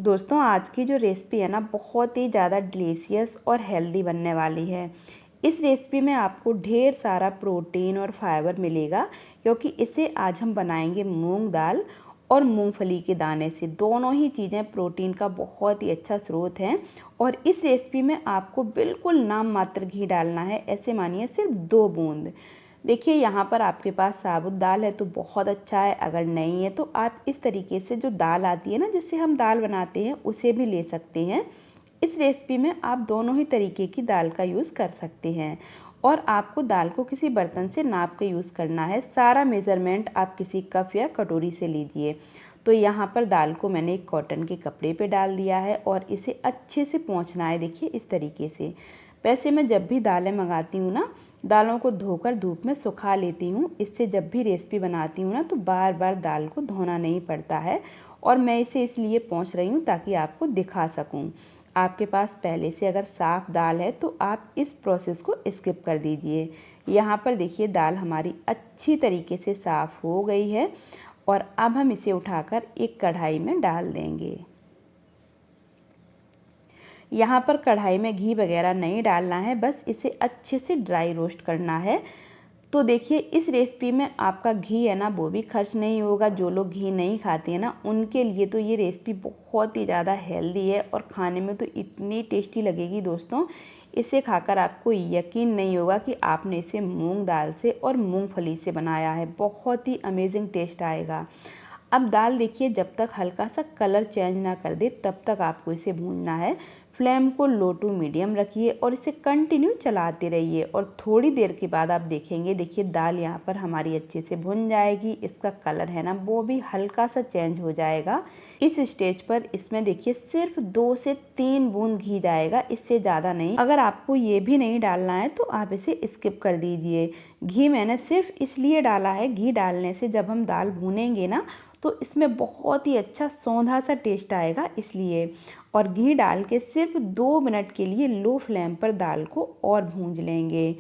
दोस्तों आज की जो रेसिपी है ना बहुत ही ज़्यादा डिलीशियस और हेल्दी बनने वाली है। इस रेसिपी में आपको ढेर सारा प्रोटीन और फाइबर मिलेगा क्योंकि इसे आज हम बनाएंगे मूंग दाल और मूंगफली के दाने से। दोनों ही चीज़ें प्रोटीन का बहुत ही अच्छा स्रोत हैं और इस रेसिपी में आपको बिल्कुल नाम मात्र घी डालना है, ऐसे मानिए सिर्फ 2 बूंद। देखिए यहाँ पर आपके पास साबुत दाल है तो बहुत अच्छा है, अगर नहीं है तो आप इस तरीके से जो दाल आती है ना जिससे हम दाल बनाते हैं उसे भी ले सकते हैं। इस रेसिपी में आप दोनों ही तरीके की दाल का यूज़ कर सकते हैं और आपको दाल को किसी बर्तन से नाप के यूज़ करना है। सारा मेज़रमेंट आप किसी कप या कटोरी से लीजिए। तो यहाँ पर दाल को मैंने एक कॉटन के कपड़े पे डाल दिया है और इसे अच्छे से पोंछना है। देखिए इस तरीके से। वैसे मैं जब भी दालें मंगाती हूँ ना, दालों को धोकर धूप में सुखा लेती हूँ। इससे जब भी रेसिपी बनाती हूँ ना तो बार बार दाल को धोना नहीं पड़ता है और मैं इसे इसलिए पोंछ रही हूँ ताकि आपको दिखा सकूँ। आपके पास पहले से अगर साफ़ दाल है तो आप इस प्रोसेस को स्किप कर दीजिए। यहाँ पर देखिए दाल हमारी अच्छी तरीके से साफ़ हो गई है और अब हम इसे उठाकर एक कढ़ाई में डाल देंगे। यहाँ पर कढ़ाई में घी वगैरह नहीं डालना है, बस इसे अच्छे से ड्राई रोस्ट करना है। तो देखिए इस रेसिपी में आपका घी है ना वो भी खर्च नहीं होगा। जो लोग घी नहीं खाते हैं ना उनके लिए तो ये रेसिपी बहुत ही ज़्यादा हेल्दी है और खाने में तो इतनी टेस्टी लगेगी दोस्तों। इसे खाकर आपको यकीन नहीं होगा कि आपने इसे मूंग दाल से और मूंगफली से बनाया है। बहुत ही अमेजिंग टेस्ट आएगा। अब दाल देखिए जब तक हल्का सा कलर चेंज ना कर दे तब तक आपको इसे भूनना है। फ्लेम को लो टू मीडियम रखिए और इसे कंटिन्यू चलाते रहिए और थोड़ी देर के बाद आप देखेंगे, देखिए दाल यहाँ पर हमारी अच्छे से भुन जाएगी। इसका कलर है ना वो भी हल्का सा चेंज हो जाएगा। इस स्टेज पर इसमें देखिए सिर्फ 2 से 3 बूंद घी जाएगा, इससे ज़्यादा नहीं। अगर आपको ये भी नहीं डालना है तो आप इसे स्किप कर दीजिए। घी मैंने सिर्फ इसलिए डाला है, घी डालने से जब हम दाल भूनेंगे ना तो इसमें बहुत ही अच्छा सौंधा सा टेस्ट आएगा इसलिए। और घी डाल के सिर्फ 2 मिनट के लिए लो फ्लेम पर दाल को और भूंज लेंगे।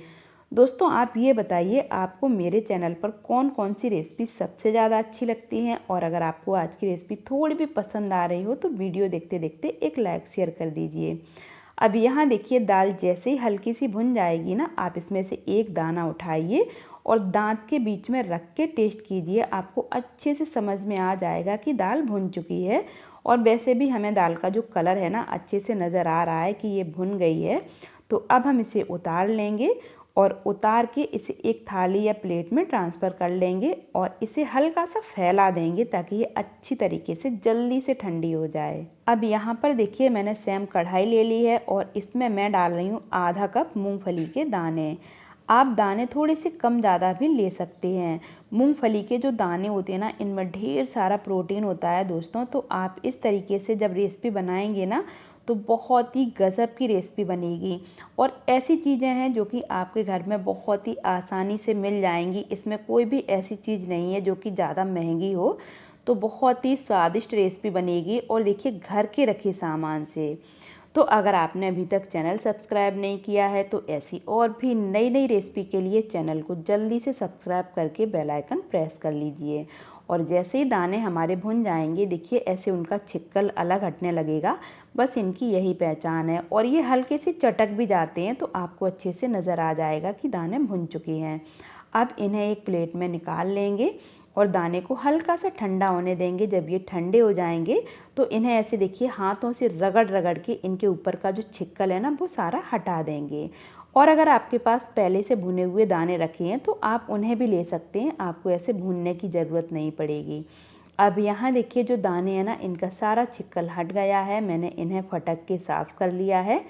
दोस्तों आप ये बताइए आपको मेरे चैनल पर कौन कौन सी रेसिपी सबसे ज़्यादा अच्छी लगती हैं, और अगर आपको आज की रेसिपी थोड़ी भी पसंद आ रही हो तो वीडियो देखते देखते एक लाइक शेयर कर दीजिए। अब यहाँ देखिए दाल जैसे ही हल्की सी भुन जाएगी ना, आप इसमें से एक दाना उठाइए और दांत के बीच में रख के टेस्ट कीजिए। आपको अच्छे से समझ में आ जाएगा कि दाल भुन चुकी है। और वैसे भी हमें दाल का जो कलर है ना अच्छे से नज़र आ रहा है कि ये भुन गई है। तो अब हम इसे उतार लेंगे और उतार के इसे एक थाली या प्लेट में ट्रांसफ़र कर लेंगे और इसे हल्का सा फैला देंगे ताकि ये अच्छी तरीके से जल्दी से ठंडी हो जाए। अब यहाँ पर देखिए मैंने सेम कढ़ाई ले ली है और इसमें मैं डाल रही हूँ आधा कप मूंगफली के दाने। आप दाने थोड़े से कम ज़्यादा भी ले सकते हैं। मूंगफली के जो दाने होते हैं ना इनमें ढेर सारा प्रोटीन होता है दोस्तों। तो आप इस तरीके से जब रेसिपी बनाएंगे ना तो बहुत ही गज़ब की रेसिपी बनेगी। और ऐसी चीज़ें हैं जो कि आपके घर में बहुत ही आसानी से मिल जाएंगी। इसमें कोई भी ऐसी चीज़ नहीं है जो कि ज़्यादा महंगी हो। तो बहुत ही स्वादिष्ट रेसिपी बनेगी और देखिए घर के रखे सामान से। तो अगर आपने अभी तक चैनल सब्सक्राइब नहीं किया है तो ऐसी और भी नई नई रेसिपी के लिए चैनल को जल्दी से सब्सक्राइब करके बेल आइकन प्रेस कर लीजिए। और जैसे ही दाने हमारे भुन जाएंगे देखिए ऐसे उनका छिक्कल अलग हटने लगेगा। बस इनकी यही पहचान है और ये हल्के से चटक भी जाते हैं तो आपको अच्छे से नज़र आ जाएगा कि दाने भुन चुके हैं। अब इन्हें एक प्लेट में निकाल लेंगे और दाने को हल्का सा ठंडा होने देंगे। जब ये ठंडे हो जाएंगे तो इन्हें ऐसे देखिए हाथों से रगड़ रगड़ के इनके ऊपर का जो छिक्कल है ना वो सारा हटा देंगे। और अगर आपके पास पहले से भुने हुए दाने रखे हैं तो आप उन्हें भी ले सकते हैं, आपको ऐसे भूनने की ज़रूरत नहीं पड़ेगी। अब यहाँ देखिए जो दाने हैं ना इनका सारा छिक्कल हट गया है, मैंने इन्हें फटक के साफ़ कर लिया है।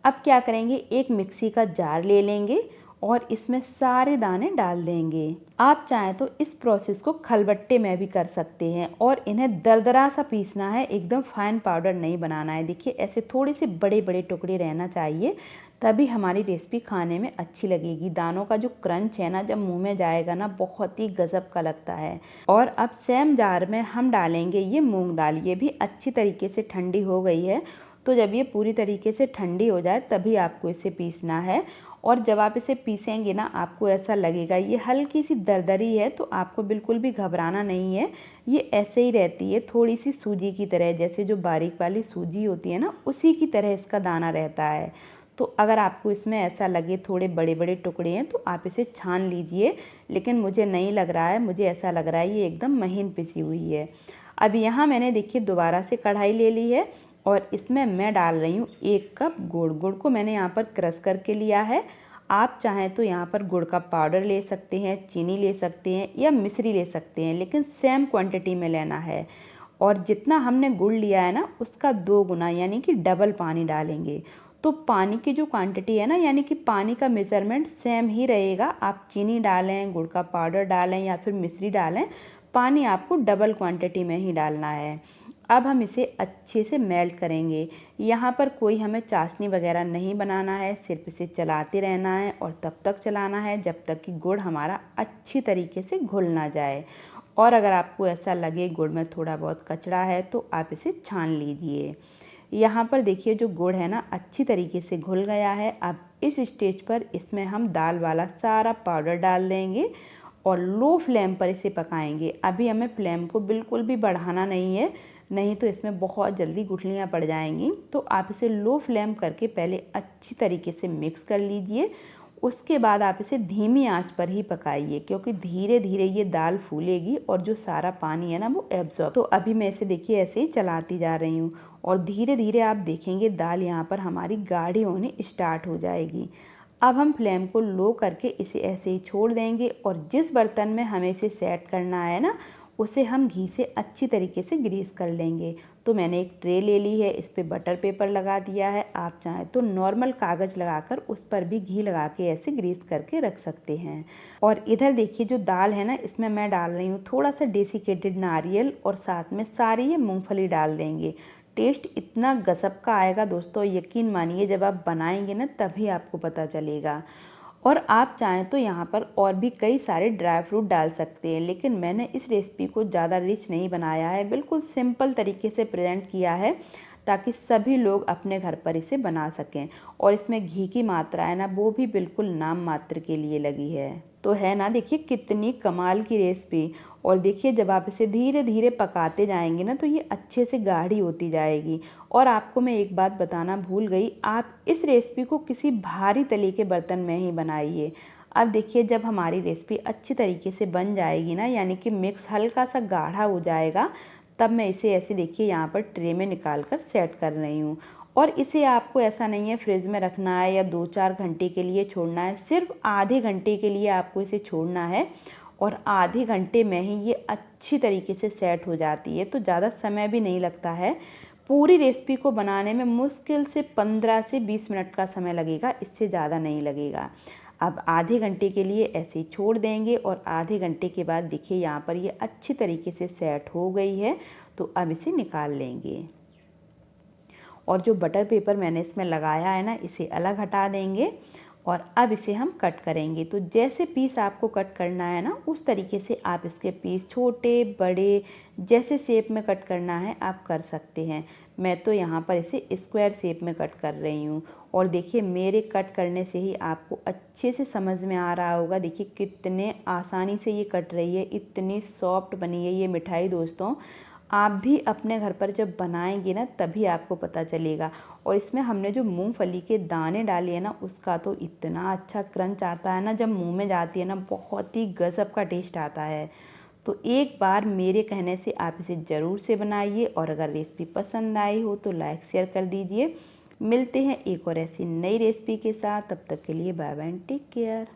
अब क्या करेंगे, एक मिक्सी का जार ले लेंगे और इसमें सारे दाने डाल देंगे। आप चाहें तो इस प्रोसेस को खलबट्टे में भी कर सकते हैं और इन्हें दरदरा सा पीसना है, एकदम फाइन पाउडर नहीं बनाना है। देखिए ऐसे थोड़े से बड़े बड़े टुकड़े रहना चाहिए, तभी हमारी रेसिपी खाने में अच्छी लगेगी। दानों का जो क्रंच है ना जब मुंह में जाएगा ना बहुत ही गजब का लगता है। और अब सेम जार में हम डालेंगे ये मूंग दाल। ये भी अच्छी तरीके से ठंडी हो गई है तो जब ये पूरी तरीके से ठंडी हो जाए तभी आपको इसे पीसना है। और जब आप इसे पीसेंगे ना, आपको ऐसा लगेगा ये हल्की सी दरदरी है, तो आपको बिल्कुल भी घबराना नहीं है। ये ऐसे ही रहती है, थोड़ी सी सूजी की तरह, जैसे जो बारीक वाली सूजी होती है ना, उसी की तरह इसका दाना रहता है। तो अगर आपको इसमें ऐसा लगे थोड़े बड़े बड़े टुकड़े हैं तो आप इसे छान लीजिए, लेकिन मुझे नहीं लग रहा है, मुझे ऐसा लग रहा है ये एकदम महीन पिसी हुई है। अब यहाँ मैंने देखिए दोबारा से कढ़ाई ले ली है और इसमें मैं डाल रही हूँ 1 कप गुड़। गुड़ को मैंने यहाँ पर क्रश करके लिया है। आप चाहें तो यहाँ पर गुड़ का पाउडर ले सकते हैं, चीनी ले सकते हैं या मिश्री ले सकते हैं, लेकिन सेम क्वांटिटी में लेना है। और जितना हमने गुड़ लिया है ना, उसका 2 गुना यानी कि डबल पानी डालेंगे। तो पानी की जो क्वांटिटी है ना, यानी कि पानी का मेज़रमेंट सेम ही रहेगा। आप चीनी डालें, गुड़ का पाउडर डालें या फिर मिश्री डालें, पानी आपको डबल क्वांटिटी में ही डालना है। अब हम इसे अच्छे से मेल्ट करेंगे। यहाँ पर कोई हमें चाशनी वगैरह नहीं बनाना है, सिर्फ इसे चलाते रहना है और तब तक चलाना है जब तक कि गुड़ हमारा अच्छी तरीके से घुल ना जाए। और अगर आपको ऐसा लगे गुड़ में थोड़ा बहुत कचरा है तो आप इसे छान लीजिए। यहाँ पर देखिए जो गुड़ है ना, अच्छी तरीके से घुल गया है। अब इस स्टेज पर इसमें हम दाल वाला सारा पाउडर डाल देंगे और लो फ्लेम पर इसे पकाएंगे। अभी हमें फ्लेम को बिल्कुल भी बढ़ाना नहीं है, नहीं तो इसमें बहुत जल्दी गुठलियाँ पड़ जाएंगी। तो आप इसे लो फ्लेम करके पहले अच्छी तरीके से मिक्स कर लीजिए। उसके बाद आप इसे धीमी आंच पर ही पकाइए, क्योंकि धीरे धीरे ये दाल फूलेगी और जो सारा पानी है ना वो एब्जॉर्ब। तो अभी मैं इसे देखिए ऐसे ही चलाती जा रही हूँ और धीरे धीरे आप देखेंगे दाल यहाँ पर हमारी गाढ़ी होने स्टार्ट हो जाएगी। अब हम फ्लेम को लो करके इसे ऐसे ही छोड़ देंगे और जिस बर्तन में हमें इसे सेट करना है ना, उसे हम घी से अच्छी तरीके से ग्रीस कर लेंगे। तो मैंने एक ट्रे ले ली है, इस पे बटर पेपर लगा दिया है। आप चाहें तो नॉर्मल कागज़ लगाकर उस पर भी घी लगा के ऐसे ग्रीस करके रख सकते हैं। और इधर देखिए जो दाल है ना, इसमें मैं डाल रही हूँ थोड़ा सा डेसिकेटेड नारियल और साथ में सारी ये मूँगफली डाल देंगे। टेस्ट इतना गजब का आएगा दोस्तों, यकीन मानिए जब आप बनाएंगे ना तभी आपको पता चलेगा। और आप चाहें तो यहाँ पर और भी कई सारे ड्राई फ्रूट डाल सकते हैं, लेकिन मैंने इस रेसिपी को ज़्यादा रिच नहीं बनाया है, बिल्कुल सिंपल तरीके से प्रेजेंट किया है ताकि सभी लोग अपने घर पर इसे बना सकें। और इसमें घी की मात्रा है ना, वो भी बिल्कुल नाम मात्र के लिए लगी है। तो है ना, देखिए कितनी कमाल की रेसिपी। और देखिए जब आप इसे धीरे धीरे पकाते जाएंगे ना, तो ये अच्छे से गाढ़ी होती जाएगी। और आपको मैं एक बात बताना भूल गई, आप इस रेसिपी को किसी भारी तले के बर्तन में ही बनाइए। अब देखिए जब हमारी रेसिपी अच्छी तरीके से बन जाएगी ना, यानी कि मिक्स हल्का सा गाढ़ा हो जाएगा, तब मैं इसे ऐसे देखिए यहाँ पर ट्रे में निकाल कर सेट कर रही हूँ। और इसे आपको ऐसा नहीं है फ्रिज में रखना है या 2-4 घंटे के लिए छोड़ना है, सिर्फ आधे घंटे के लिए आपको इसे छोड़ना है। और आधे घंटे में ही ये अच्छी तरीके से सेट हो जाती है, तो ज़्यादा समय भी नहीं लगता है। पूरी रेसिपी को बनाने में मुश्किल से 15 से 20 मिनट का समय लगेगा, इससे ज़्यादा नहीं लगेगा। अब आधे घंटे के लिए ऐसे ही छोड़ देंगे और आधे घंटे के बाद देखिए यहाँ पर ये अच्छी तरीके से सेट हो गई है। तो अब इसे निकाल लेंगे और जो बटर पेपर मैंने इसमें लगाया है ना, इसे अलग हटा देंगे। और अब इसे हम कट करेंगे। तो जैसे पीस आपको कट करना है ना, उस तरीके से आप इसके पीस छोटे बड़े जैसे शेप में कट करना है आप कर सकते हैं। मैं तो यहाँ पर इसे स्क्वायर शेप में कट कर रही हूँ। और देखिए मेरे कट करने से ही आपको अच्छे से समझ में आ रहा होगा, देखिए कितने आसानी से ये कट रही है, इतनी सॉफ्ट बनी है ये मिठाई दोस्तों। आप भी अपने घर पर जब बनाएंगे ना तभी आपको पता चलेगा। और इसमें हमने जो मूंगफली के दाने डाले हैं ना, उसका तो इतना अच्छा क्रंच आता है ना, जब मुंह में जाती है ना, बहुत ही गजब का टेस्ट आता है। तो एक बार मेरे कहने से आप इसे ज़रूर से बनाइए और अगर रेसिपी पसंद आई हो तो लाइक शेयर कर दीजिए। मिलते हैं एक और ऐसी नई रेसिपी के साथ, तब तक के लिए बाय बाय, टेक केयर।